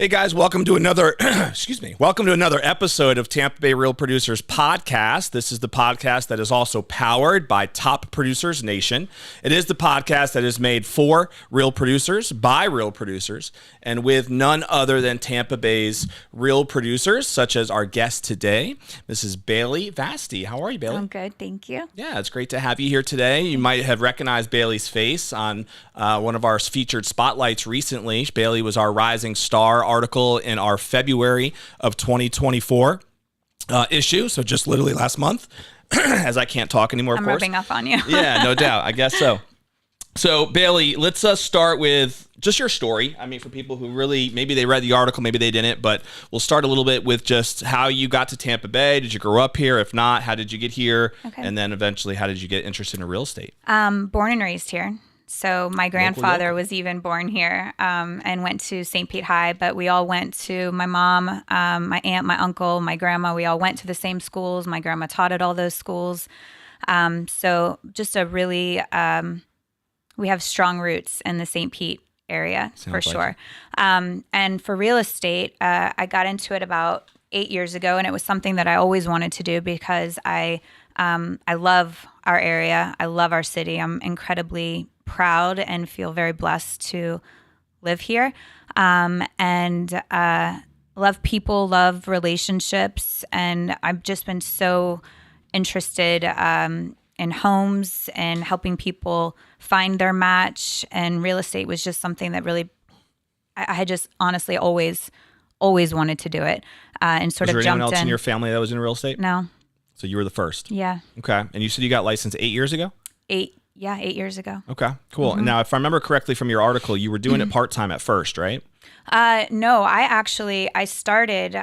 Hey guys, welcome to another welcome to another episode of Tampa Bay Real Producers Podcast. This is the podcast that is also powered by Top Producers Nation. It is the podcast that is made for real producers, by real producers, and with none other than Tampa Bay's real producers, such as our guest today. This is Bailey Vasti. How are you, Bailey? I'm good, thank you. Yeah, it's great to have you here today. You might have recognized Bailey's face on one of our featured spotlights recently. Bailey was our Rising Star article in our February of 2024 issue, so just literally last month, as I can't talk anymore, of course. I'm rubbing up on you. Yeah, no doubt. I guess so. So, Bailey, let's start with just your story. I mean, for people who really, maybe they read the article, maybe they didn't, but we'll start a little bit with just how you got to Tampa Bay. Did you grow up here? If not, how did you get here? Okay. And then eventually, how did you get interested in real estate? Born and raised here. So my grandfather was even born here and went to St. Pete High, but we all went to, my mom, my aunt, my uncle, my grandma, we all went to the same schools. My grandma taught at all those schools. So just a really, we have strong roots in the St. Pete area. Sounds for sure. And for real estate, I got into it about 8 years ago, and it was something that I always wanted to do because I love our area. I love our city. I'm incredibly proud and feel very blessed to live here, and love people, love relationships, and I've just been so interested in homes and helping people find their match, and real estate was just something that really I had just honestly always wanted to do it, and sort of jumped in. Was there anyone else in your family that was in real estate? No. So you were the first? Yeah. Okay. And you said you got licensed 8 years ago? 8 years ago. Okay, cool. And now, if I remember correctly from your article, you were doing it part-time at first, right? No, I started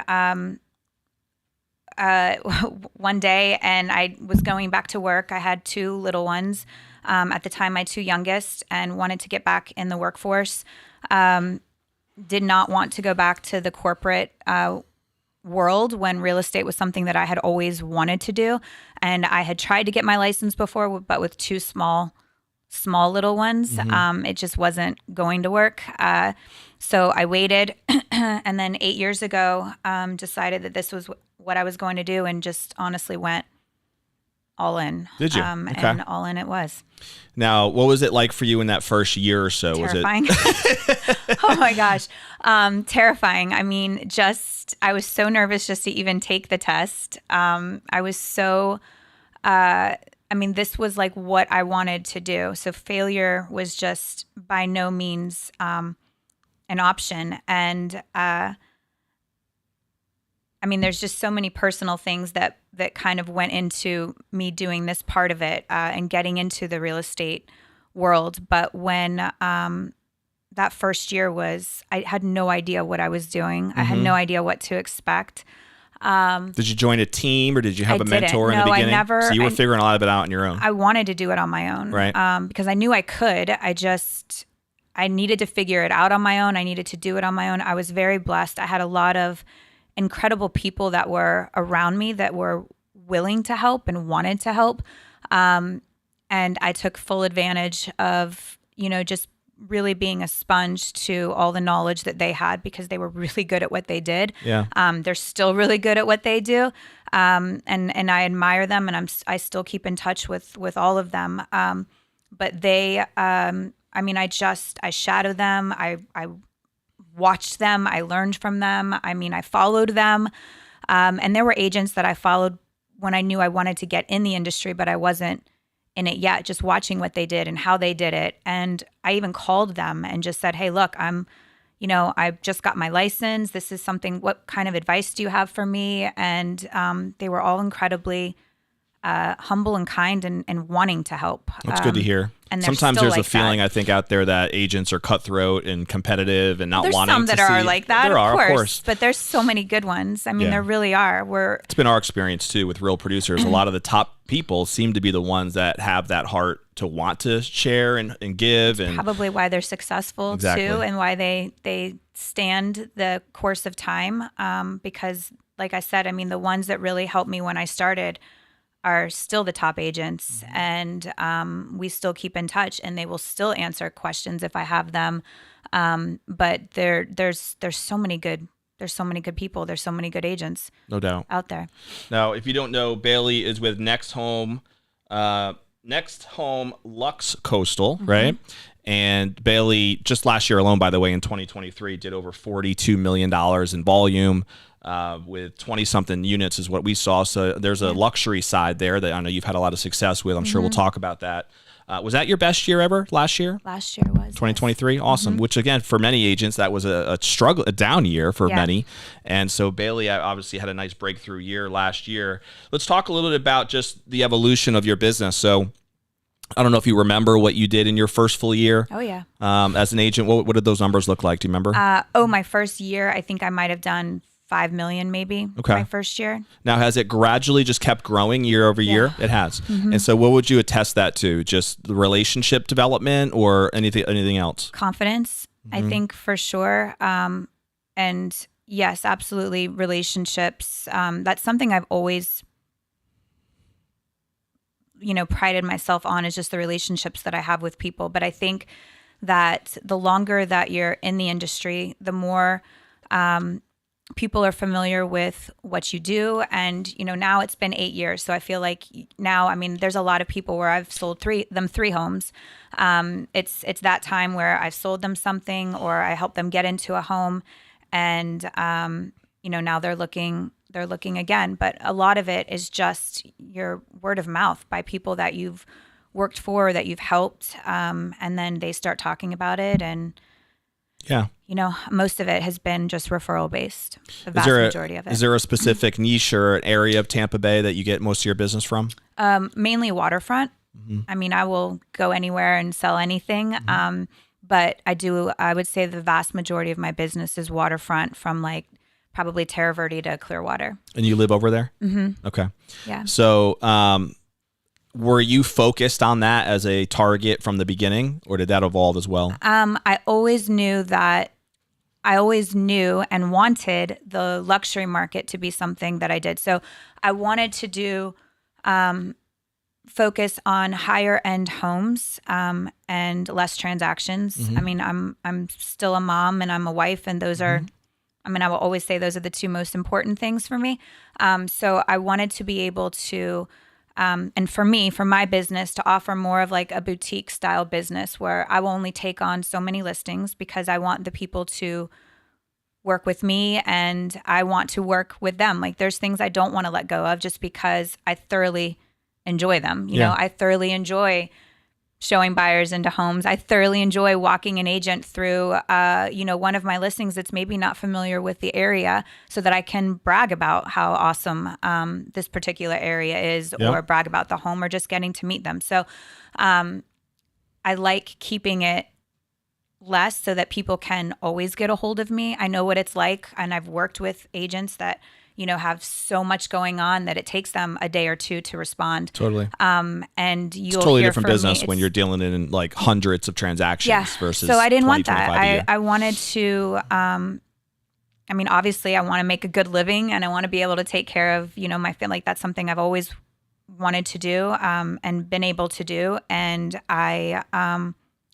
one day, and I was going back to work. I had 2 little ones at the time, my 2 youngest, and wanted to get back in the workforce. Did not want to go back to the corporate world when real estate was something that I had always wanted to do. And I had tried to get my license before, but with 2 small little ones, it just wasn't going to work. So I waited, and then 8 years ago, decided that this was what I was going to do, and just honestly went all in. Did you? Okay. And all in it was. Now, what was it like for you in that first year or so? Terrifying. Oh my gosh. Terrifying. I mean, I was so nervous just to even take the test. I was so, this was like what I wanted to do. So failure was just by no means an option. And there's just so many personal things that kind of went into me doing this part of it and getting into the real estate world. But when that first year I had no idea what I was doing. I had no idea what to expect. Did you join a team, or did you have a mentor in the beginning? I never. So you were figuring a lot of it out on your own. I wanted to do it on my own, right? Because I knew I could. I needed to figure it out on my own. I needed to do it on my own. I was very blessed. I had a lot of incredible people that were around me that were willing to help and wanted to help. And I took full advantage of, just really being a sponge to all the knowledge that they had, because they were really good at what they did. Yeah. They're still really good at what they do. And I admire them, and I still keep in touch with all of them. But they, I shadow them. I watched them. I learned from them. I followed them. And there were agents that I followed when I knew I wanted to get in the industry, but I wasn't in it yet, just watching what they did and how they did it. And I even called them and just said, hey, look, I just got my license. This is something, what kind of advice do you have for me? And they were all incredibly humble and kind and wanting to help. That's good to hear. And sometimes there's like a feeling, that. I think, out there that agents are cutthroat and competitive and not there's wanting to see. There's some that are like that, of course. But there's so many good ones. There really are. It's been our experience, too, with real producers. A lot of the top people seem to be the ones that have that heart to want to share and give. And probably why they're successful, too, and why they stand the course of time. Because, like I said, the ones that really helped me when I started, are still the top agents, and we still keep in touch, and they will still answer questions if I have them. But there's so many good people. There's so many good agents, no doubt, out there. Now, if you don't know, Bailey is with Next Home Luxe Coastal, right? And Bailey, just last year alone, by the way, in 2023, did over $42 million in volume. With 20-something units is what we saw. So there's a luxury side there that I know you've had a lot of success with. I'm sure we'll talk about that. Was that your best year ever last year? Last year was. 2023? Yes. Awesome. Which, again, for many agents, that was a struggle, a down year for many. And so Bailey obviously had a nice breakthrough year last year. Let's talk a little bit about just the evolution of your business. So I don't know if you remember what you did in your first full year. Oh, yeah. As an agent, what did those numbers look like? Do you remember? My first year, I think I might have done 5 million maybe my first year. Now, has it gradually just kept growing year over year? It has. And so what would you attest that to? Just the relationship development or anything else? Confidence, I think, for sure. And yes, absolutely, relationships. That's something I've always prided myself on, is just the relationships that I have with people. But I think that the longer that you're in the industry, the more people are familiar with what you do. And, now it's been 8 years. So I feel like now, there's a lot of people where I've sold three homes. It's that time where I've sold them something, or I help them get into a home, and, now they're looking again. But a lot of it is just your word of mouth by people that you've worked for, that you've helped. And then they start talking about it, and most of it has been just referral based. The vast majority of it. Is there a specific niche or an area of Tampa Bay that you get most of your business from? Mainly waterfront. I will go anywhere and sell anything. But I would say the vast majority of my business is waterfront, from like probably Terra Verde to Clearwater. And you live over there? Okay. Yeah. So, were you focused on that as a target from the beginning, or did that evolve as well? I always knew and wanted the luxury market to be something that I did. So I wanted to do focus on higher end homes and less transactions. I'm still a mom and I'm a wife, and those are, I will always say those are the two most important things for me. So I wanted to be able to, and for my business, to offer more of like a boutique style business where I will only take on so many listings, because I want the people to work with me and I want to work with them. Like, there's things I don't want to let go of just because I thoroughly enjoy them. You know, I thoroughly enjoy showing buyers into homes. I thoroughly enjoy walking an agent through, one of my listings that's maybe not familiar with the area, so that I can brag about how awesome this particular area is, or brag about the home, or just getting to meet them. So I like keeping it less so that people can always get a hold of me. I know what it's like, and I've worked with agents that have so much going on that it takes them a day or two to respond. Totally. And you'll it's totally hear different from business me. when you're dealing in like hundreds of transactions versus. So I didn't 20, want that. I wanted to. Obviously, I want to make a good living, and I want to be able to take care of my family. Like, that's something I've always wanted to do and been able to do, and I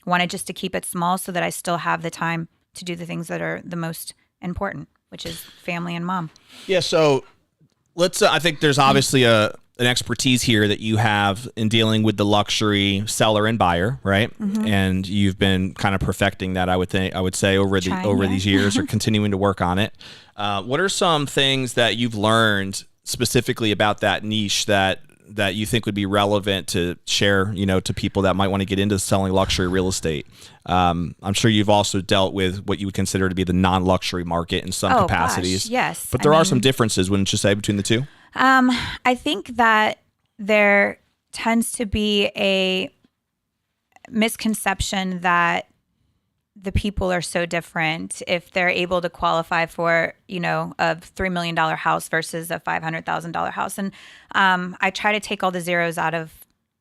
wanted just to keep it small so that I still have the time to do the things that are the most important, which is family and mom. Yeah. So let's, I think there's obviously an expertise here that you have in dealing with the luxury seller and buyer, right? And you've been kind of perfecting that, I would say over these years, or continuing to work on it. What are some things that you've learned specifically about that niche that you think would be relevant to share, to people that might want to get into selling luxury real estate? I'm sure you've also dealt with what you would consider to be the non-luxury market in some capacities. Gosh, yes. But there are some differences, wouldn't you say, between the two? I think that there tends to be a misconception that the people are so different if they're able to qualify for, a $3 million house versus a $500,000 house. And I try to take all the zeros out of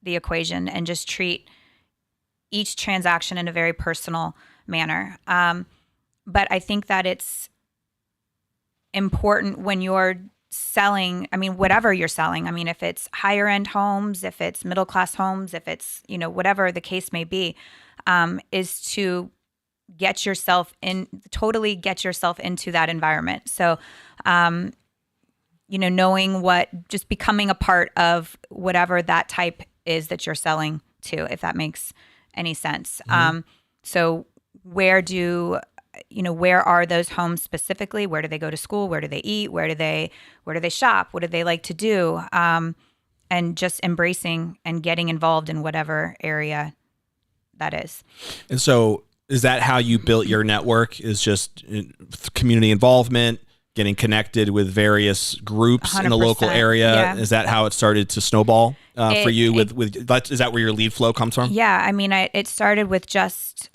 the equation and just treat each transaction in a very personal manner. But I think that it's important when you're selling, I mean, whatever you're selling, I mean, if it's higher end homes, if it's middle class homes, if it's, whatever the case may be, is to totally get yourself into that environment. So, knowing just becoming a part of whatever that type is that you're selling to, if that makes any sense. So where are those homes specifically? Where do they go to school? Where do they eat? Where do they shop? What do they like to do? And just embracing and getting involved in whatever area that is. And so is that how you built your network, is just community involvement, getting connected with various groups in the local area? Yeah. Is that how it started to snowball for you? Is that where your lead flow comes from? Yeah. I mean, it started with just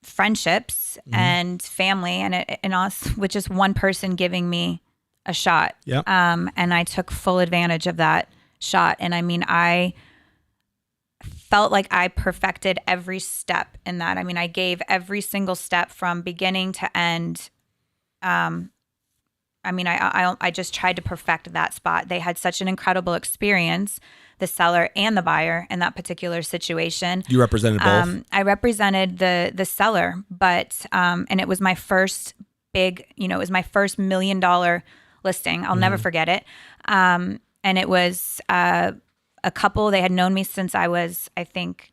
friendships and family, and us, with just one person giving me a shot. Yep. And I took full advantage of that shot. And I mean, I felt like I perfected every step in that. I mean, I gave every single step from beginning to end. I mean, I just tried to perfect that spot. They had such an incredible experience, the seller and the buyer, in that particular situation. You represented both? I represented the seller, but and it was my first it was my first $1 million listing. I'll never forget it. And it was a couple. They had known me since I was, I think,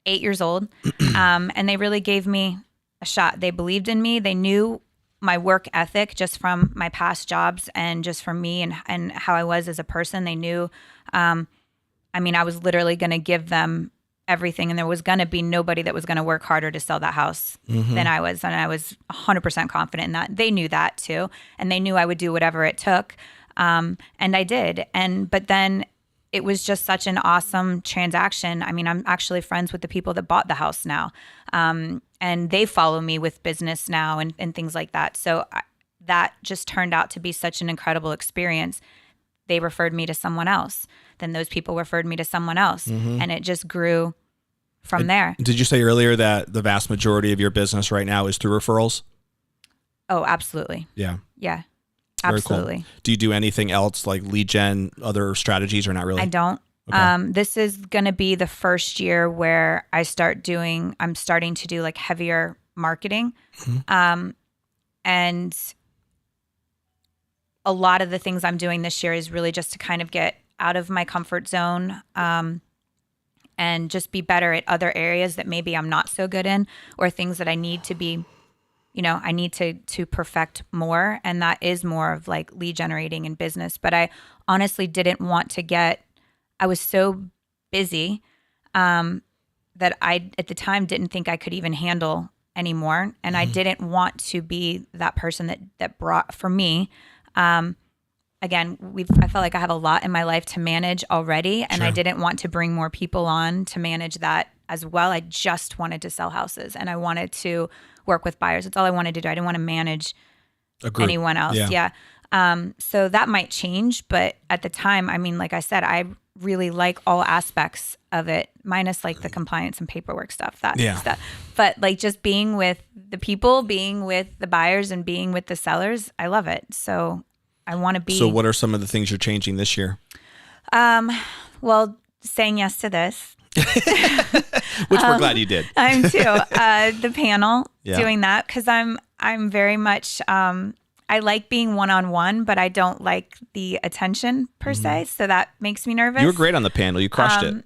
8 years old, and they really gave me a shot. They believed in me. They knew my work ethic just from my past jobs and just from me and how I was as a person. They knew, I mean, I was literally going to give them everything, and there was going to be nobody that was going to work harder to sell that house than I was. And I was 100% confident in that. They knew that too. And they knew I would do whatever it took. And I did. But then it was just such an awesome transaction. I mean, I'm actually friends with the people that bought the house now. And they follow me with business now and things like that. So that just turned out to be such an incredible experience. They referred me to someone else. Then those people referred me to someone else. And it just grew from there. Did you say earlier that the vast majority of your business right now is through referrals? Oh, absolutely. Yeah. Yeah. Very Absolutely. Cool. Do you do anything else like lead gen, other strategies, or not really? I don't. Okay. This is going to be the first year where I'm starting to do like heavier marketing. And a lot of the things I'm doing this year is really just to kind of get out of my comfort zone, and just be better at other areas that maybe I'm not so good in, or things that I need to be, I need to perfect more. And that is more of like lead generating and business. But I honestly didn't want to I was so busy that I, at the time, didn't think I could even handle anymore. And I didn't want to be that person that brought, for me, again, I felt like I have a lot in my life to manage already. And I didn't want to bring more people on to manage that as well. I just wanted to sell houses, and I wanted to work with buyers. That's all I wanted to do. I didn't want to manage anyone else. Yeah. So that might change, but at the time, I mean, like I said, I really like all aspects of it, minus like the compliance and paperwork stuff, stuff. But like just being with the people, being with the buyers, and being with the sellers, I love it. So I want to be. So what are some of the things you're changing this year? Well, saying yes to this. Which we're glad you did. I'm too. The panel, doing that, because I'm very much, I like being one-on-one, but I don't like the attention per se. So that makes me nervous. You were great on the panel. You crushed it.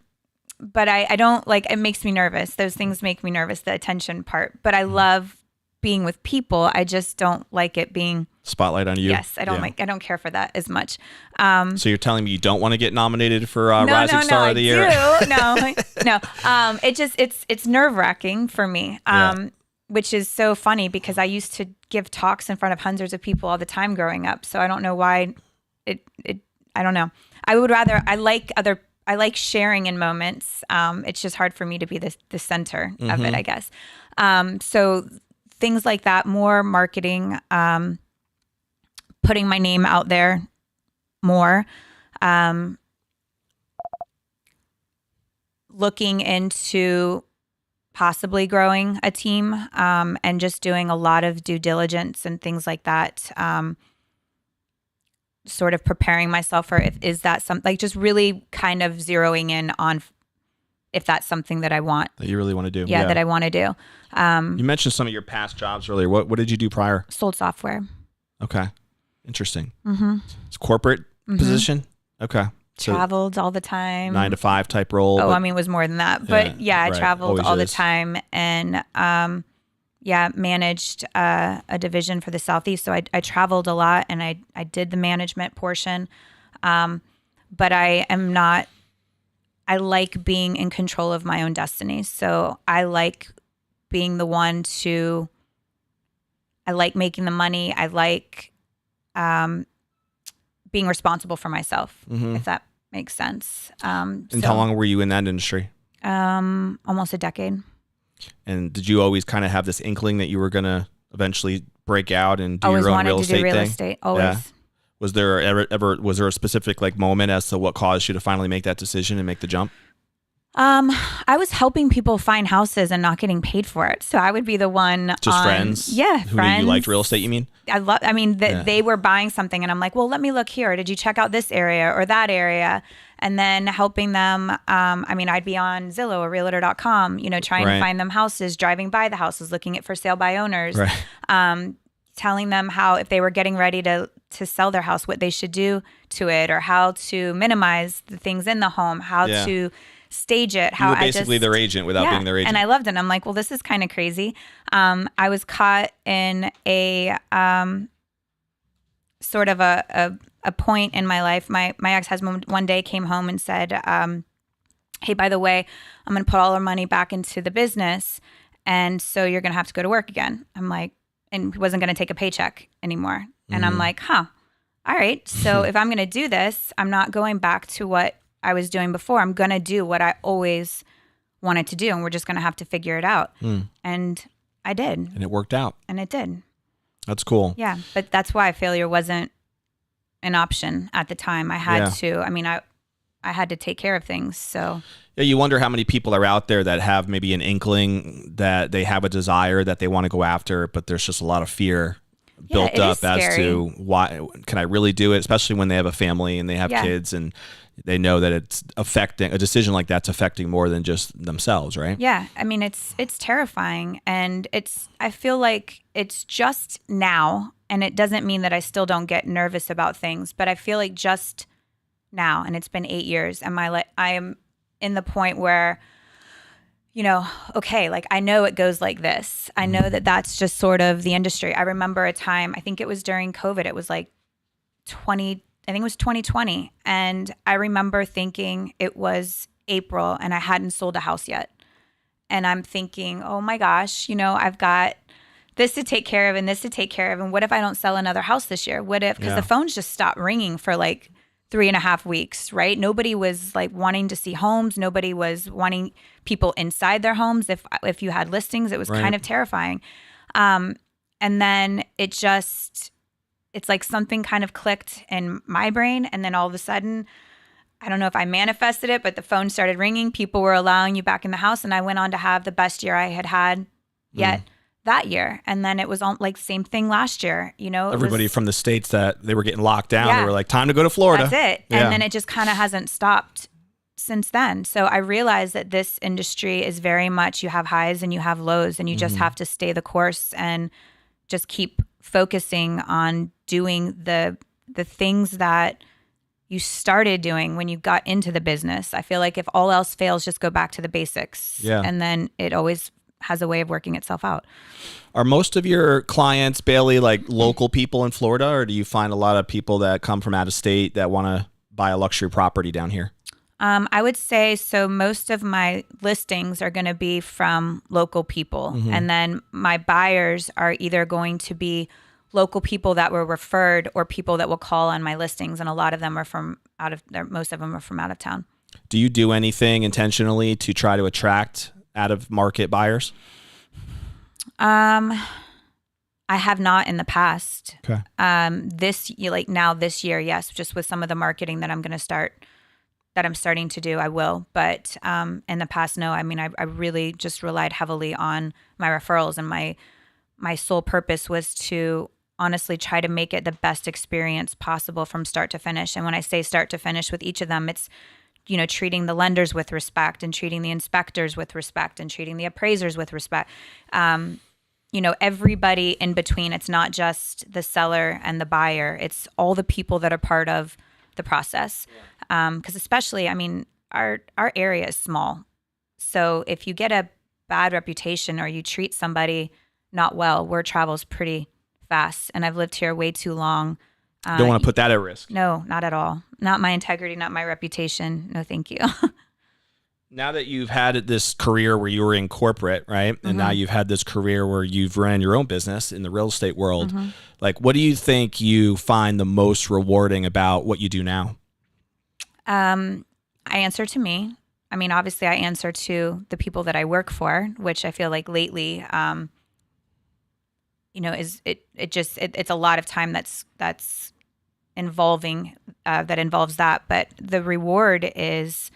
But I don't like, it makes me nervous. Those things make me nervous, the attention part. But I love being with people. I just don't like it being spotlight on you. Yes, I don't care for that as much. So you're telling me you don't want to get nominated for Rising Star of the Year? No. It's nerve-wracking for me. Which is so funny because I used to give talks in front of hundreds of people all the time growing up. So I don't know why I don't know. I like sharing in moments. It's just hard for me to be the center of it, I guess. So things like that, more marketing, putting my name out there more, looking into possibly growing a team, and just doing a lot of due diligence and things like that. sort of preparing myself for is that something, like just really kind of zeroing in on if that's something that I want. That you really want to do. Yeah, that I want to do. You mentioned some of your past jobs earlier. What did you do prior? Sold software. Okay. Interesting. It's a corporate position? Okay. So traveled all the time. 9 to 5 type role. Oh, I mean, it was more than that. But I traveled Always all is. the time and managed a division for the Southeast. So I traveled a lot and I did the management portion. But I like being in control of my own destiny. So I like being the one I like making the money. I like being responsible for myself, if that makes sense. And how long were you in that industry? Almost a decade. And did you always kind of have this inkling that you were going to eventually break out and do always your own wanted real to estate do real thing? estate. Always. Yeah. Was there ever was there a specific like moment as to what caused you to finally make that decision and make the jump? I was helping people find houses and not getting paid for it. So I would be the one. Just friends? Yeah, Who friends. knew you liked real estate, you mean? They were buying something and I'm like, well, let me look here. Did you check out this area or that area? And then helping them. I'd be on Zillow or Realtor.com, trying to find them houses, driving by the houses, looking at for sale by owners, telling them how, if they were getting ready to sell their house, what they should do to it, or how to minimize the things in the home, how to stage it. How you were basically their agent without being their agent. And I loved it. I'm like, well, this is kind of crazy. I was caught in a sort of a point in my life. My ex-husband one day came home and said, hey, by the way, I'm going to put all our money back into the business. And so you're going to have to go to work again. I'm like, and he wasn't going to take a paycheck anymore. And I'm like, all right. So if I'm going to do this, I'm not going back to what I was doing before. I'm going to do what I always wanted to do. And we're just going to have to figure it out. And I did. And it worked out. And it did. That's cool. Yeah. But that's why failure wasn't an option at the time. I had to, I had to take care of things. So yeah, you wonder how many people are out there that have maybe an inkling that they have a desire that they want to go after, but there's just a lot of fear built up as to why can I really do it, especially when they have a family and they have kids and they know that it's affecting a decision like that's affecting more than just themselves, right? Yeah. I mean, it's terrifying, and I feel like it's just now, and it doesn't mean that I still don't get nervous about things, but I feel like just now, and it's been 8 years, and I am in the point where, okay, like I know it goes like this. I know that that's just sort of the industry. I remember a time, I think it was during COVID, it was like 2020. And I remember thinking it was April and I hadn't sold a house yet. And I'm thinking, oh my gosh, I've got this to take care of and this to take care of. And what if I don't sell another house this year? What if, because the phones just stopped ringing for like 3.5 weeks, right? Nobody was like wanting to see homes. Nobody was wanting people inside their homes. If you had listings, it was kind of terrifying. And then it's like something kind of clicked in my brain. And then all of a sudden, I don't know if I manifested it, but the phone started ringing. People were allowing you back in the house. And I went on to have the best year I had yet that year. And then it was like same thing last year. Everybody from the States that they were getting locked down, they were like, time to go to Florida. That's it. Yeah. And then it just kind of hasn't stopped since then. So I realized that this industry is very much, you have highs and you have lows, and you just have to stay the course and just keep focusing on doing the things that you started doing when you got into the business. I feel like if all else fails, just go back to the basics. Yeah. And then it always has a way of working itself out. Are most of your clients, Bailey, like local people in Florida, or do you find a lot of people that come from out of state that want to buy a luxury property down here? I would say so. Most of my listings are going to be from local people. And then my buyers are either going to be local people that were referred or people that will call on my listings. And a lot of them are from most of them are from out of town. Do you do anything intentionally to try to attract out of market buyers? I have not in the past. Okay. This year, yes, just with some of the marketing that I'm starting to do, I will. But in the past, no. I mean, I really just relied heavily on my referrals, and my sole purpose was to honestly try to make it the best experience possible from start to finish. And when I say start to finish with each of them, it's, treating the lenders with respect and treating the inspectors with respect and treating the appraisers with respect. Everybody in between. It's not just the seller and the buyer. It's all the people that are part of the process. Because especially, our area is small. So if you get a bad reputation or you treat somebody not well, word travels pretty fast. And I've lived here way too long. Don't want to put that at risk. No, not at all. Not my integrity, not my reputation. No, thank you. Now that you've had this career where you were in corporate, right? And now you've had this career where you've ran your own business in the real estate world. Like, what do you think you find the most rewarding about what you do now? I answer to me. Obviously I answer to the people that I work for, which I feel like lately, it's a lot of time that's involving, that involves that. But the reward is,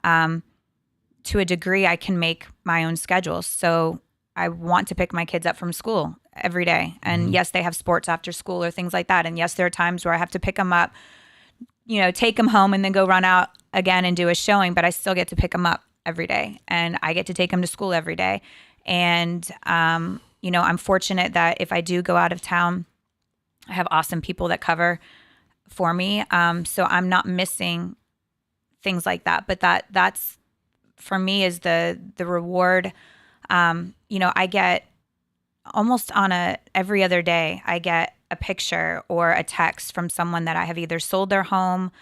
to a degree, I can make my own schedules. So I want to pick my kids up from school every day. And yes, they have sports after school or things like that. And yes, there are times where I have to pick them up, take them home and then go run out again and do a showing, but I still get to pick them up every day and I get to take them to school every day. And, I'm fortunate that if I do go out of town, I have awesome people that cover for me. So I'm not missing things like that, but that's for me is the reward. I get almost on every other day, I get a picture or a text from someone that I have either sold their home,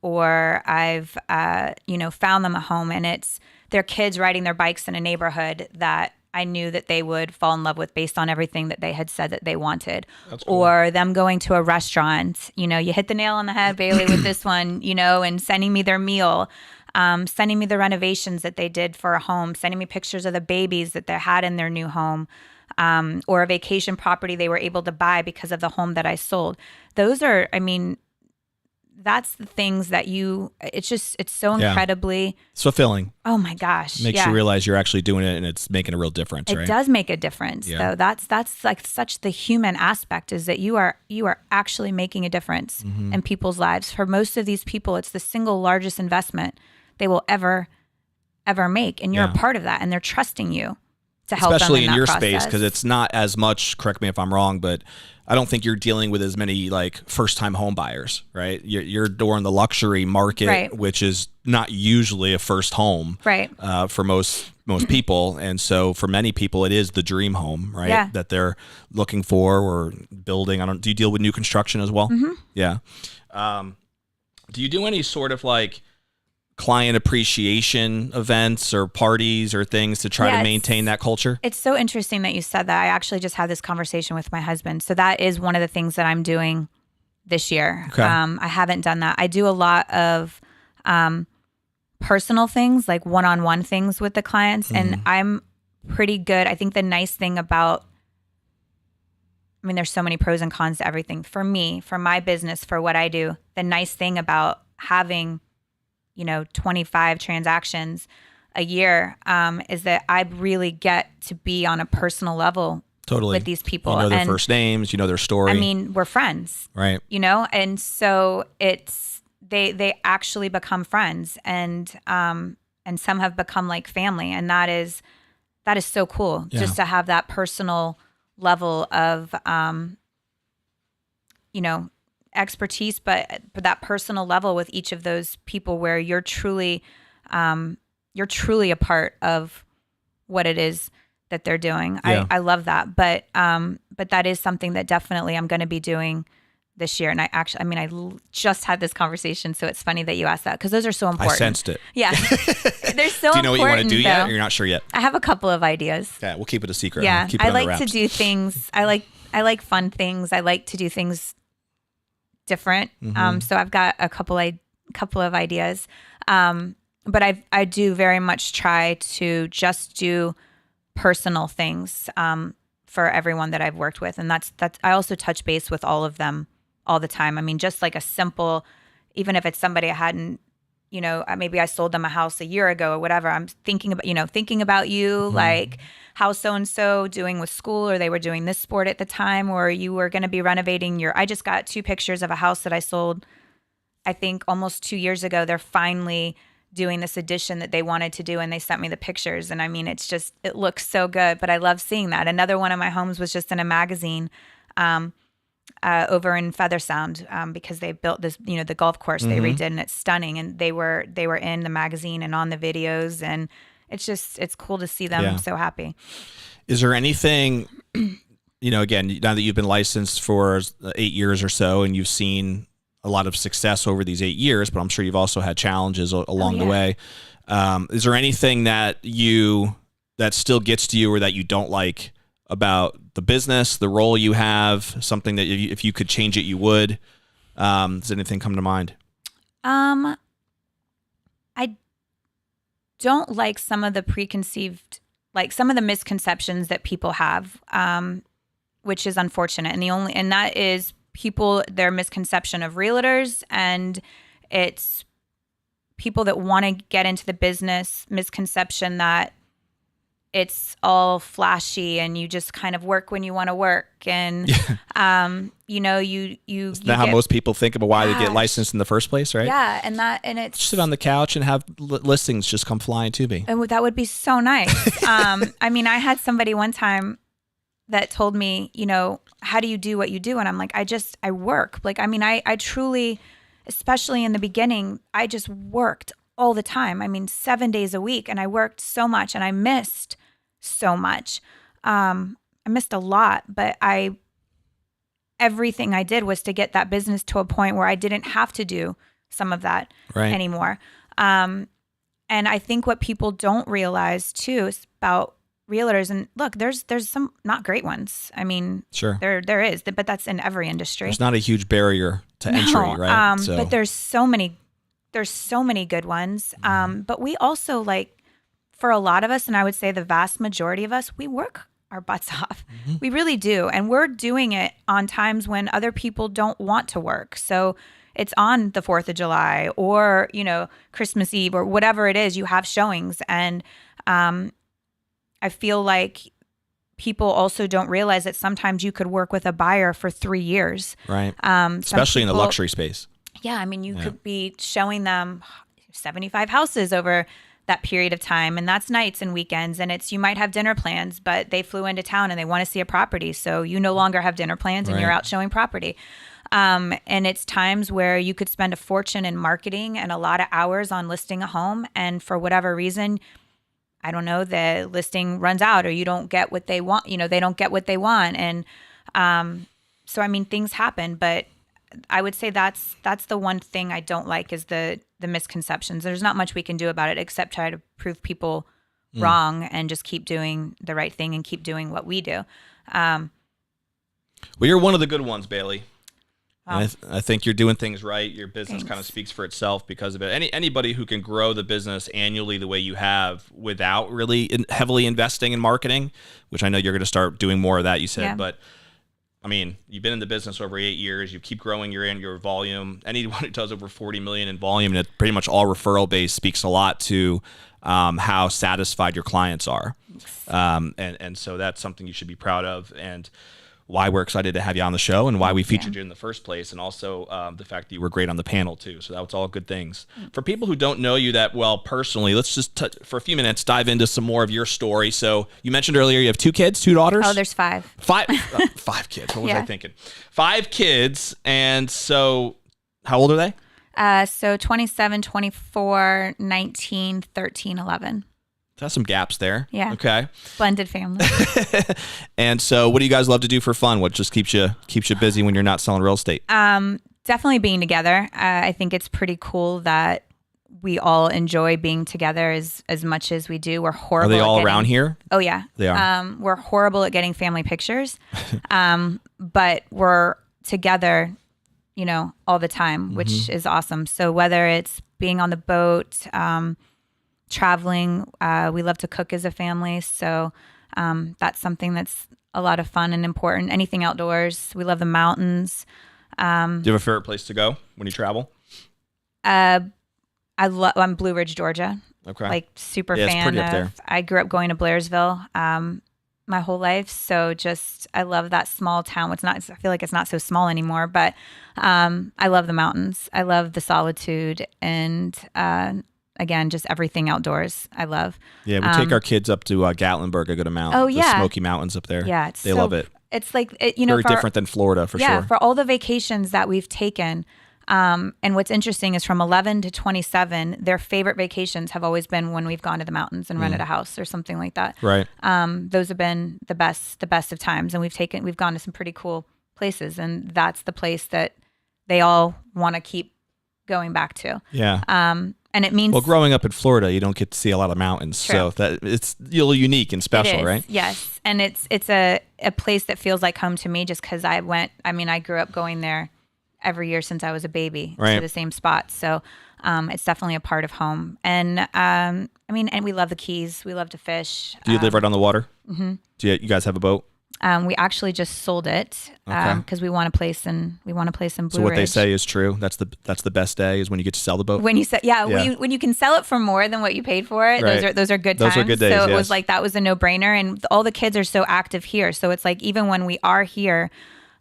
or I've, found them a home, and it's their kids riding their bikes in a neighborhood that I knew that they would fall in love with based on everything that they had said that they wanted. That's cool. Or them going to a restaurant, you hit the nail on the head, Bailey, with this one, and sending me their meal, sending me the renovations that they did for a home, sending me pictures of the babies that they had in their new home, or a vacation property they were able to buy because of the home that I sold. Those are, that's the things that it's so incredibly it's fulfilling. Oh my gosh. Makes you realize you're actually doing it and it's making a real difference, right? It does make a difference though. That's like such the human aspect, is that you are actually making a difference in people's lives. For most of these people, it's the single largest investment they will ever make. And you're a part of that, and they're trusting you to help them especially in that your process. space, because it's not as much, correct me if I'm wrong, but I don't think you're dealing with as many like first-time home buyers, right? You're in the luxury market, right, which is not usually a first home, right, for most people. And so for many people, it is the dream home, right? Yeah. That they're looking for or building. Do you deal with new construction as well? Yeah. Do you do any sort of like client appreciation events or parties or things to try to maintain that culture? It's so interesting that you said that. I actually just had this conversation with my husband. So that is one of the things that I'm doing this year. Okay. I haven't done that. I do a lot of personal things, like one-on-one things with the clients, and I'm pretty good. I think the nice thing about, there's so many pros and cons to everything. For me, for my business, for what I do, the nice thing about having 25 transactions a year, is that I really get to be on a personal level with these people. You know their first names, you know their story. We're friends, right? And so it's, they actually become friends, and some have become like family. And that is so cool, just to have that personal level of, expertise, but that personal level with each of those people, where you're truly a part of what it is that they're doing. Yeah. I love that, but that is something that definitely I'm going to be doing this year. And I just had this conversation, so it's funny that you asked that, because those are so important. I sensed it. Yeah, they're so important. Do you know what you want to do yet? though. Or you're not sure yet? I have a couple of ideas. Yeah, we'll keep it a secret. Yeah, keep it I under like wraps. to do things. I like fun things. I like to do things different. So I've got a couple of ideas. But I do very much try to just do personal things for everyone that I've worked with. And that's I also touch base with all of them all the time. Just like a simple, even if it's somebody I hadn't maybe I sold them a house a year ago or whatever. I'm thinking about you, like how so-and-so doing with school, or they were doing this sport at the time, or you were going to be renovating I just got 2 pictures of a house that I sold, I think almost 2 years ago. They're finally doing this addition that they wanted to do, and they sent me the pictures. And I mean, it looks so good, but I love seeing that. Another one of my homes was just in a magazine, over in Feather Sound, because they built this, the golf course they redid, and it's stunning. And they were in the magazine and on the videos, and it's cool to see them so happy. Is there anything, again, now that you've been licensed for 8 years or so, and you've seen a lot of success over these 8 years, but I'm sure you've also had challenges along the way. Is there anything that still gets to you, or that you don't like about the business, the role you have, something that if you could change it, you would? Does anything come to mind? I don't like some of the some of the misconceptions that people have, which is unfortunate. And that is their misconception of realtors, and it's people that want to get into the business, misconception that it's all flashy and you just kind of work when you want to work. And, Isn't that how most people think about why they get licensed in the first place, right? Yeah. And it's just sit on the couch and have listings just come flying to me. And that would be so nice. I mean, I had somebody one time that told me, how do you do what you do? And I'm like, I work. Like, I mean, I truly, especially in the beginning, I just worked all the time. I mean, 7 days a week, and I worked so much, and I missed so much. I missed a lot, but everything I did was to get that business to a point where I didn't have to do some of that anymore. And I think what people don't realize too is about realtors, and look, there's some not great ones. I mean, sure, there is, but that's in every industry. There's not a huge barrier to entry, right? But there's so many good ones. But we also, like, for a lot of us, and I would say the vast majority of us, we work our butts off. We really do. And we're doing it on times when other people don't want to work. So it's on the 4th of July or, Christmas Eve or whatever it is, you have showings. And I feel like people also don't realize that sometimes you could work with a buyer for 3 years. Right. Especially in the luxury space. Yeah. I mean, you could be showing them 75 houses over that period of time, and that's nights and weekends, and you might have dinner plans, but they flew into town and they want to see a property, so you no longer have dinner plans and you're out showing property. And it's times where you could spend a fortune in marketing and a lot of hours on listing a home, and for whatever reason, I don't know, the listing runs out, or you don't get what they want, they don't get what they want. And so, I mean, things happen, but I would say that's the one thing I don't like is the misconceptions. There's not much we can do about it except try to prove people wrong and just keep doing the right thing and keep doing what we do. Well, you're one of the good ones, Bailey. And I think you're doing things right. Your business kind of speaks for itself because of it. Anybody who can grow the business annually the way you have without really heavily investing in marketing, which I know you're going to start doing more of that, you said, but I mean, you've been in the business over 8 years. You keep growing your volume. Anyone who does over 40 million in volume, and it's pretty much all referral based, speaks a lot to how satisfied your clients are. And so that's something you should be proud of, and why we're excited to have you on the show, and why we featured you in the first place, and also the fact that you were great on the panel too. So that was all good things. For people who don't know you that well personally, let's just for a few minutes dive into some more of your story. So you mentioned earlier you have 2 kids, 2 daughters. Oh, there's 5. 5 kids. What was I thinking? 5 kids. And so how old are they? So 27, 24, 19, 13, 11. That's some gaps there. Yeah. Okay. Blended family. And so what do you guys love to do for fun? What just keeps you busy when you're not selling real estate? Definitely being together. I think it's pretty cool that we all enjoy being together as much as we do. We're horrible. Are they all around here? Oh yeah. They are. We're horrible at getting family pictures. But we're together, all the time, which is awesome. So whether it's being on the boat, traveling, we love to cook as a family, so that's something that's a lot of fun and important. Anything outdoors, we love the mountains. Do you have a favorite place to go when you travel? I'm Blue Ridge, Georgia. Okay. Like super Yeah, it's fan pretty of. up there. I grew up going to Blairsville my whole life, so I love that small town. I feel like it's not so small anymore, but I love the mountains. I love the solitude, and again, just everything outdoors. I love. Yeah, we take our kids up to Gatlinburg a good amount. Oh, The yeah. Smoky Mountains up there. Yeah, they love it. It's like Very different than Florida for yeah, sure. for all the vacations that we've taken. And what's interesting is from 11 to 27, their favorite vacations have always been when we've gone to the mountains and rented a house or something like that. Right. Those have been the best of times. And we've gone to some pretty cool places, and that's the place that they all want to keep going back to. Yeah. And it means, well, growing up in Florida, you don't get to see a lot of mountains. True. So that it's unique and special, right? Yes. And it's a place that feels like home to me just because I grew up going there every year since I was a baby to the same spot. So it's definitely a part of home. And and we love the Keys. We love to fish. Do you live right on the water? Mm-hmm. Do you guys have a boat? We actually just sold it because we want a place in Blue Ridge. So what they say is true. That's the best day is when you get to sell the boat. When you say when you can sell it for more than what you paid for it. Right. Those are good times. Those are good days. So it yes. was like that was a no brainer, and all the kids are so active here. So it's like even when we are here,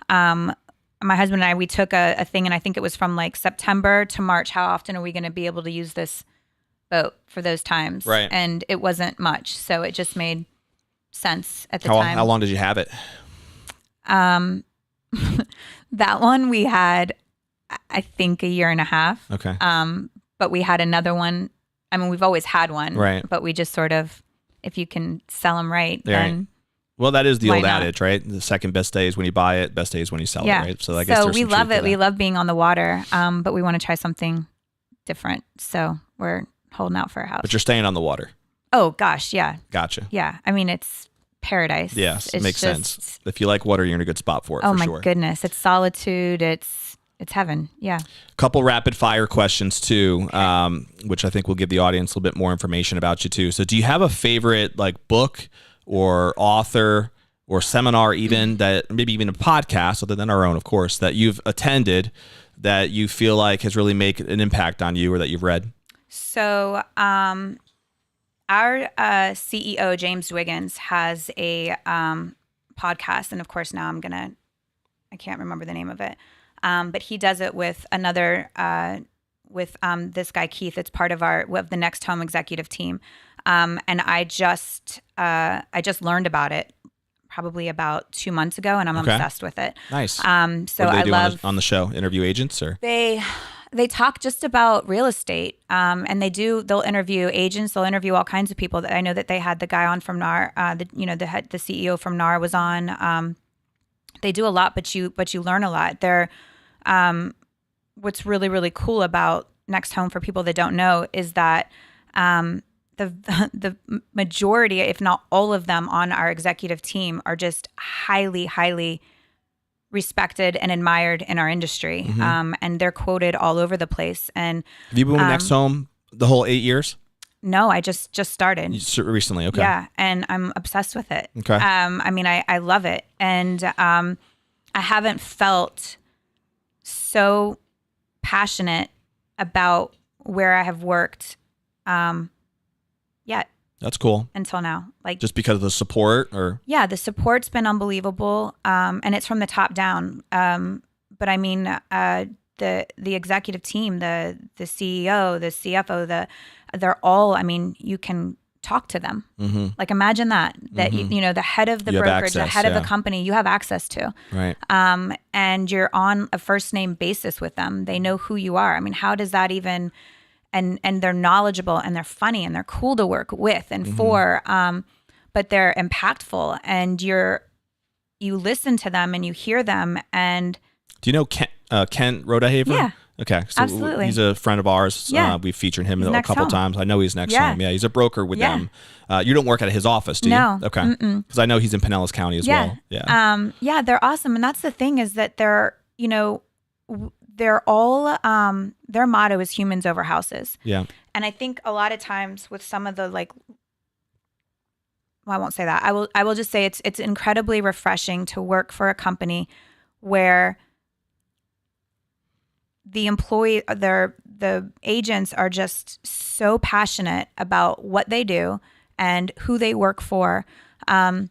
my husband and I, we took a thing, and I think it was from like September to March. How often are we going to be able to use this boat for those times? Right. And it wasn't much, so it just made sense at the time. How long did you have it? That one we had, I think, a year and a half. Okay. But we had another one. I mean, we've always had one, right? But we just sort of, if you can sell them right, then. Well, that is the old not? adage, right? The second best day is when you buy it, best day is when you sell it, right? So I guess we love it. We love being on the water, but we want to try something different. So we're holding out for a house. But you're staying on the water. Oh, gosh, yeah. Gotcha. Yeah. I mean, it's paradise. Yes, it makes just, sense. If you like water, you're in a good spot for it, oh, for my sure. goodness. It's solitude. It's heaven. Yeah. Couple rapid fire questions too, which I think will give the audience a little bit more information about you too. So do you have a favorite like book or author or seminar even that maybe even a podcast other than our own, of course, that you've attended that you feel like has really made an impact on you or that you've read? So our CEO, James Dwiggins, has a podcast. And of course, now I can't remember the name of it. But he does it with another, this guy, Keith. It's part of the Next Home executive team. And I just learned about it probably about 2 months ago, and I'm obsessed with it. Nice. So what do they I do love on the show, interview agents or? They talk just about real estate. And they'll interview agents. They'll interview all kinds of people. That I know that they had the guy on from NAR, the CEO from NAR was on. They do a lot, but you learn a lot. They're, what's really, really cool about Next Home for people that don't know is that the majority, if not all of them on our executive team are just highly, highly respected and admired in our industry. Mm-hmm. And they're quoted all over the place. And have you been with Next Home the whole 8 years? No, I just started recently. Okay. Yeah. And I'm obsessed with it. Okay. I love it. And I haven't felt so passionate about where I have worked yet. That's cool. Until now. Like just because of the support or? Yeah, the support's been unbelievable. And it's from the top down. But I mean, the executive team, the CEO, the CFO, they're all, I mean, you can talk to them. Mm-hmm. Like imagine that mm-hmm. The head of the brokerage, access, the head of the company, you have access to. Right. And you're on a first name basis with them. They know who you are. I mean, how does that even, and they're knowledgeable and they're funny and they're cool to work with and mm-hmm. for, but they're impactful and you listen to them and you hear them. And do you know Kent Rodahaver? Yeah. Okay. So absolutely. He's a friend of ours. Yeah. We've featured him a couple times. I know he's Next Home. Yeah. He's a broker with them. You don't work at his office, do you? No. Okay. Because I know he's in Pinellas County as well. Yeah. Yeah, they're awesome. And that's the thing is that they're all, their motto is humans over houses. Yeah. And I think a lot of times with some of the I won't say that. I will just say it's incredibly refreshing to work for a company where the employee, the the agents are just so passionate about what they do and who they work for. And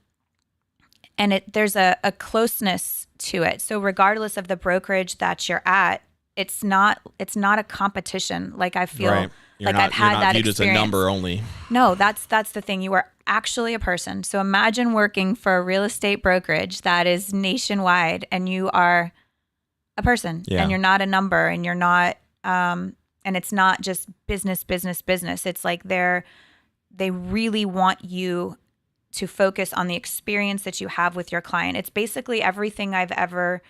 there's a closeness to it. So regardless of the brokerage that you're at, it's not a competition. Like I feel Right. I've had that viewed experience. as a number only. No, that's the thing. You are actually a person. So imagine working for a real estate brokerage that is nationwide, and you are a person, and you're not a number, and you're not, and it's not just business. It's like they really want you to focus on the experience that you have with your client. It's basically everything I've ever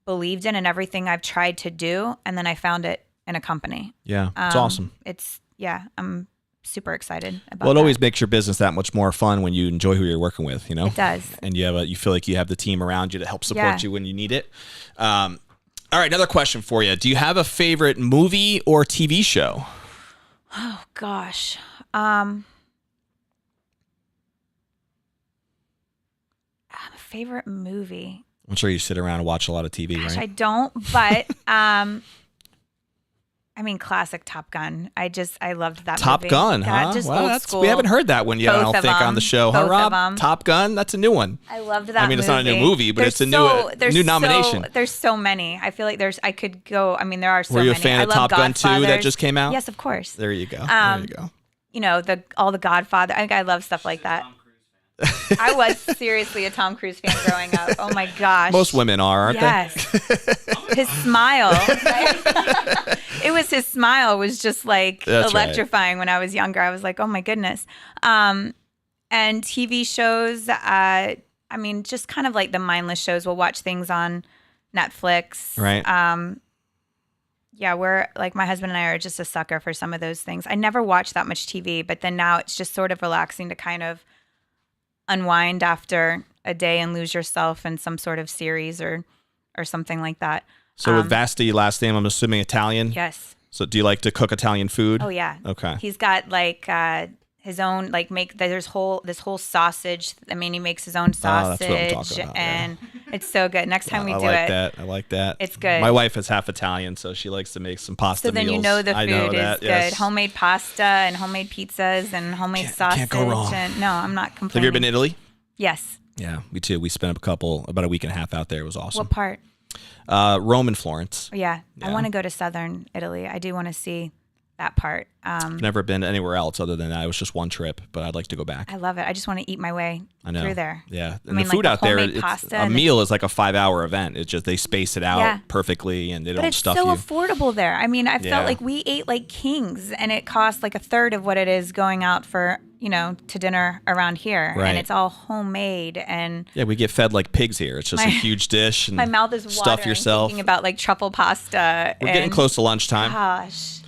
believed in and everything I've tried to do, and then I found it in a company. Yeah, it's awesome. I'm super excited about Well, it that. always makes your business that much more fun when you enjoy who you're working with, you know? It does. And you feel like you have the team around you to help support you when you need it. All right, another question for you. Do you have a favorite movie or TV show? Oh, gosh. Favorite movie? I'm sure you sit around and watch a lot of TV, Gosh, right? I don't, but I mean, classic Top Gun. I loved that Top movie. Gun, That huh? just Well, old school. we haven't heard that one yet, I Both don't of think, on them. the show. Huh, Both Rob? of them. Top Gun? That's a new one. I loved that movie. I mean, it's not a new movie, but it's a new nomination. There's so many. I feel like I could go. I mean, there are so Were many. you a fan I of love Top Gun 2 that Godfathers. just came out? Yes, of course. There you go. There you go. You know, all the Godfather. I think I love stuff like that. I was seriously a Tom Cruise fan growing up. Oh my gosh. Most women are, aren't yes. His smile. His smile was just like That's electrifying when I was younger. I was like, oh my goodness. And TV shows, I mean, just kind of like the mindless shows. We'll watch things on Netflix. Right. Yeah, we're like, my husband and I are just a sucker for some of those things. I never watched that much TV, but then now it's just sort of relaxing to kind of unwind after a day and lose yourself in some sort of series or something like that. So with Vasti, last name, I'm assuming Italian? Yes. So do you like to cook Italian food? Oh yeah. Okay. He's got like his own this whole sausage. I mean, he makes his own sausage, that's what I'm talking about, and it's so good. Next time we do I like that. It's good. My wife is half Italian, so she likes to make some pasta So then meals. you know the I food know is that, good. yes. Homemade pasta and homemade pizzas and homemade sausage. Can't go wrong. And, no, I'm not complaining. Have you ever been to Italy? Yes. Yeah, me too. We spent about a week and a half out there. It was awesome. What part? Rome and Florence. Yeah. I want to go to southern Italy. I do want to see that part. I've never been anywhere else other than that. It was just one trip, but I'd like to go back. I love it. I just want to eat my way through there. Yeah, and mean, the food like out there, homemade pasta a meal is like a 5-hour event. It's just they space it out perfectly, and they But don't it's stuff so you. affordable there. I mean, I felt like we ate like kings, and it cost like a third of what it is going out for, to dinner around here. Right. And it's all homemade. And Yeah, we get fed like pigs here. It's just a huge dish, and my mouth is watering stuff yourself. thinking about like truffle pasta. We're getting close to lunchtime. Gosh.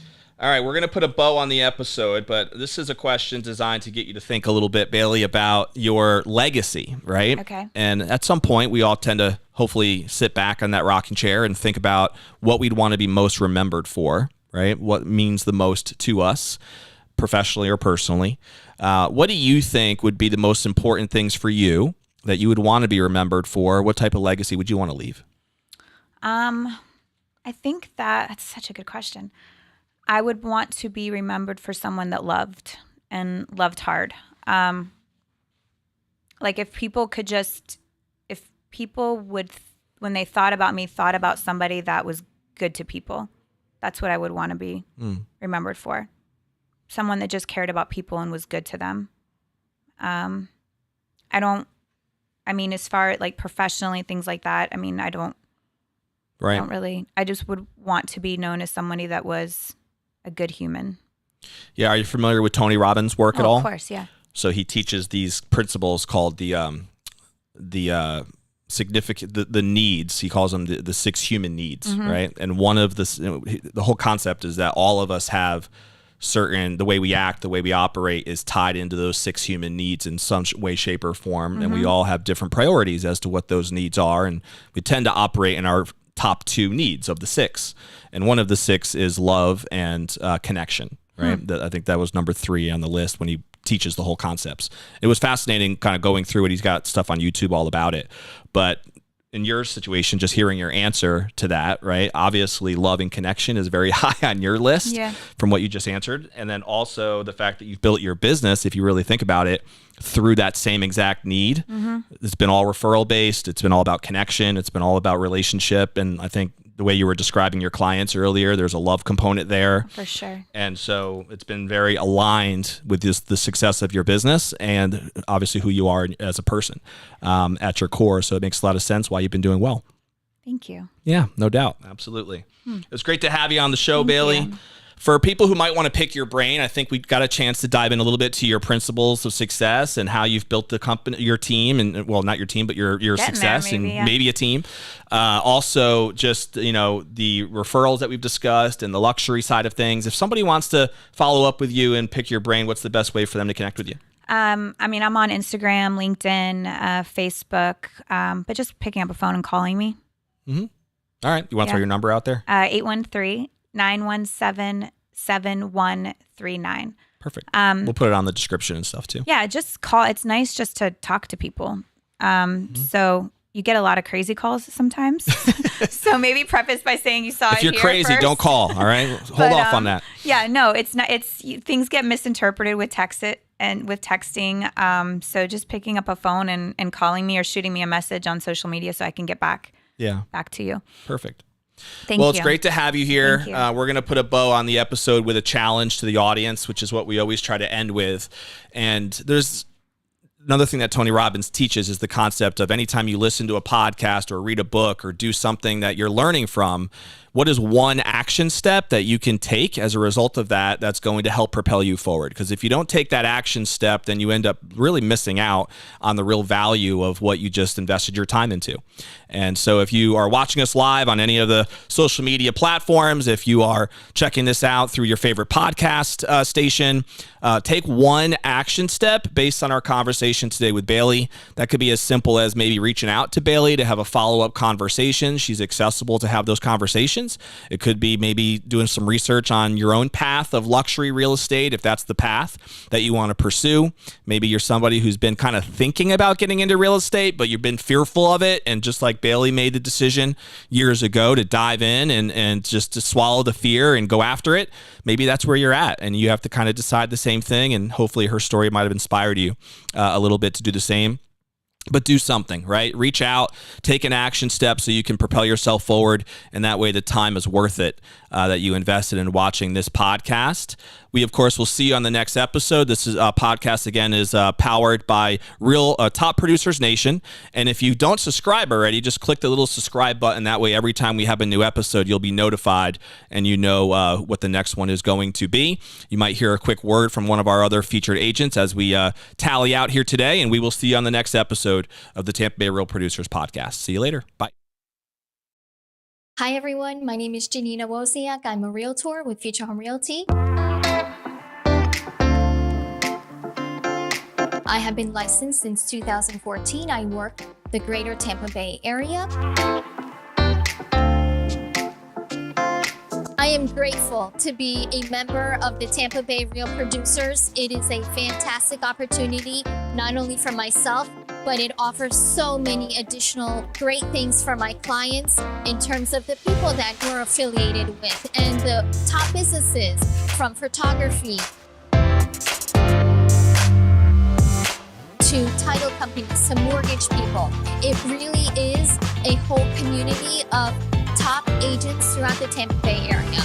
All right, we're going to put a bow on the episode, but this is a question designed to get you to think a little bit, Bailey, about your legacy, right? Okay. And at some point, we all tend to hopefully sit back on that rocking chair and think about what we'd want to be most remembered for, right? What means the most to us, professionally or personally. What do you think would be the most important things for you that you would want to be remembered for? What type of legacy would you want to leave? I think that's such a good question. I would want to be remembered for someone that loved and loved hard. Like if people would, when they thought about me, thought about somebody that was good to people. That's what I would want to be remembered for. Someone that just cared about people and was good to them. As far as like professionally, things like that, I don't really, I just would want to be known as somebody that was a good human. Yeah, are you familiar with Tony Robbins' work at all? Of course, yeah. So he teaches these principles called the significant the needs. He calls them the 6 human needs, right? And one of the whole concept is that all of us have the way we act, the way we operate is tied into those 6 human needs in some way, shape, or form, and we all have different priorities as to what those needs are, and we tend to operate in our top 2 needs of the 6, and one of the 6 is love and connection, right? I think that was number 3 on the list when he teaches the whole concepts. It was fascinating kind of going through it. He's got stuff on YouTube all about it, but in your situation, just hearing your answer to that, right? Obviously, love and connection is very high on your list from what you just answered. And then also the fact that you've built your business, if you really think about it, through that same exact need. It's been all referral based. It's been all about connection. It's been all about relationship. And I think the way you were describing your clients earlier, there's a love component there. For sure. And so it's been very aligned with the success of your business and obviously who you are as a person at your core. So it makes a lot of sense why you've been doing well. Thank you. Yeah, no doubt. Absolutely. It's great to have you on the show, Thank Bailey. you. For people who might want to pick your brain, I think we got a chance to dive in a little bit to your principles of success and how you've built the company, your team, and well, not your team, but your success maybe a team. Also, just the referrals that we've discussed and the luxury side of things. If somebody wants to follow up with you and pick your brain, what's the best way for them to connect with you? I'm on Instagram, LinkedIn, Facebook, but just picking up a phone and calling me. All right, you want to throw your number out there? 813-917-7139. Perfect. We'll put it on the description and stuff too. Yeah, just call. It's nice just to talk to people. So you get a lot of crazy calls sometimes. So maybe preface by saying you saw it. If you're crazy, first. Don't call. All right, hold off on that. Yeah, no, it's not. Things get misinterpreted with texting. So just picking up a phone and calling me or shooting me a message on social media so I can get back to you. Perfect. Thank you. Well, it's great to have you here. We're going to put a bow on the episode with a challenge to the audience, which is what we always try to end with. And there's another thing that Tony Robbins teaches is the concept of anytime you listen to a podcast or read a book or do something that you're learning from, what is one action step that you can take as a result of that that's going to help propel you forward? Because if you don't take that action step, then you end up really missing out on the real value of what you just invested your time into. And so if you are watching us live on any of the social media platforms, if you are checking this out through your favorite podcast station, take one action step based on our conversation today with Bailey. That could be as simple as maybe reaching out to Bailey to have a follow-up conversation. She's accessible to have those conversations. It could be maybe doing some research on your own path of luxury real estate, if that's the path that you want to pursue. Maybe you're somebody who's been kind of thinking about getting into real estate, but you've been fearful of it. And just like Bailey made the decision years ago to dive in and just to swallow the fear and go after it, maybe that's where you're at. And you have to kind of decide the same thing. And hopefully her story might have inspired you a little bit to do the same. But do something, right? Reach out, take an action step so you can propel yourself forward. And that way the time is worth it that you invested in watching this podcast. We, of course, will see you on the next episode. This is podcast, again, is powered by Real Top Producers Nation. And if you don't subscribe already, just click the little subscribe button. That way, every time we have a new episode, you'll be notified and you know what the next one is going to be. You might hear a quick word from one of our other featured agents as we tally out here today. And we will see you on the next episode of the Tampa Bay Real Producers Podcast. See you later. Bye. Hi, everyone. My name is Janina Wozniak. I'm a realtor with Future Home Realty. I have been licensed since 2014. I work the greater Tampa Bay area. I am grateful to be a member of the Tampa Bay Real Producers. It is a fantastic opportunity, not only for myself, but it offers so many additional great things for my clients in terms of the people that we're affiliated with and the top businesses, from photography to title companies to mortgage people. It really is a whole community of top agents throughout the Tampa Bay area.